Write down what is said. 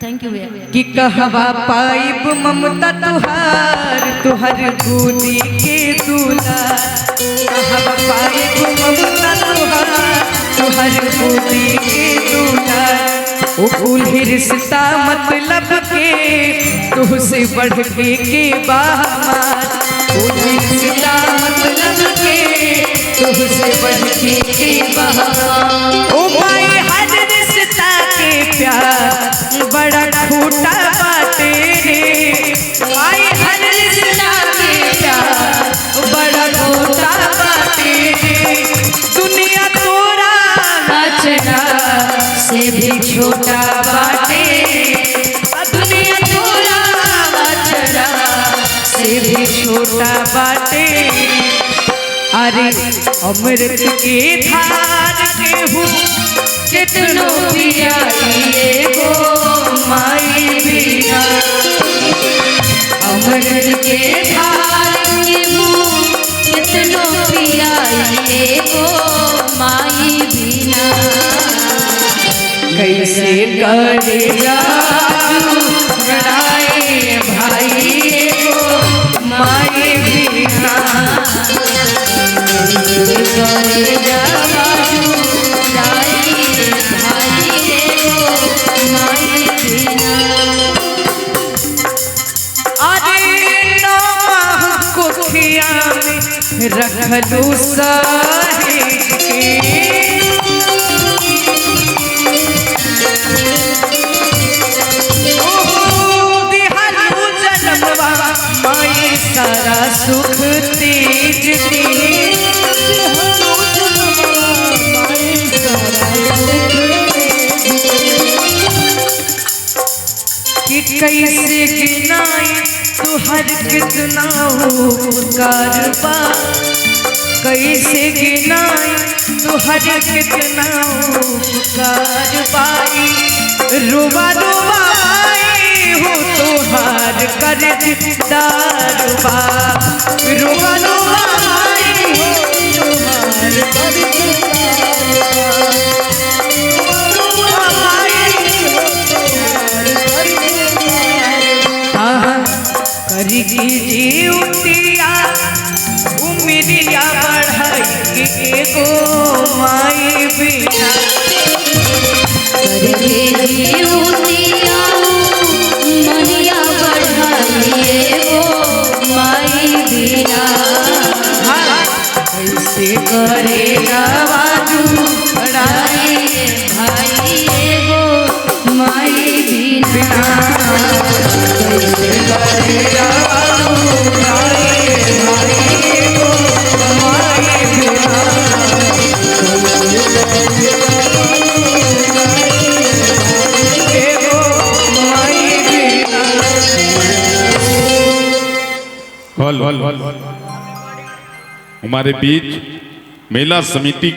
Thank you भैया। कि कहवा पाइब ममता तुहार गोदी के दुलार, कहवा पाइब ममता तुहार गोदी के दुलार। ओ कुल्ही रिश्ता मतलब के तुहसे बढ़ के बाहर, कुल्ही रिश्ता मतलब के तुहसे बढ़ के बाहर। ओ भाई हर रिश्ता के प्यार बड़ा खोटा बाटे रे, भाई हर रिश्ता के प्यार बड़ा खोटा बाटे रे। दुनिया तोरा नचना से भी छोटा बाटे, दुनिया तोरा नचना से भी छोटा बाटे। अरे अमृत के धार के हूँ कितनो पियाइए गो माई बिना, अमृत के धार के हूँ कितनो पियाइए गो माई बिना। कैसे करेगा लड़ाई भाई गो माई बिना, करेगा बाजू लड़ाई भाई गो माई बिना। अरे नौमाह कोठिया में रखलू सहेज के, दिहलू जनमवा माई सारा सुख तेज के, कि कैसे गिनाई तुहर कितना उपकार बा, कैसे गिनाई तुहर कितना उपकार बाई। रुबा रुबा आई हो तुहार कर्जदार बा, रुबा रुबा आई हो तुहार कर्जदार करी की उतिया उमिरिया बढ़ाई के गो माई बिना, करके जीवतिया मनिया बढ़ाइए गो माई बिना। कैसे करेगा बाजू लड़ाई भाई गो माई बिना। कैसे करेगा बाजू लड़ाई भाई गो माई बिना, हमारे बीच मेला समिति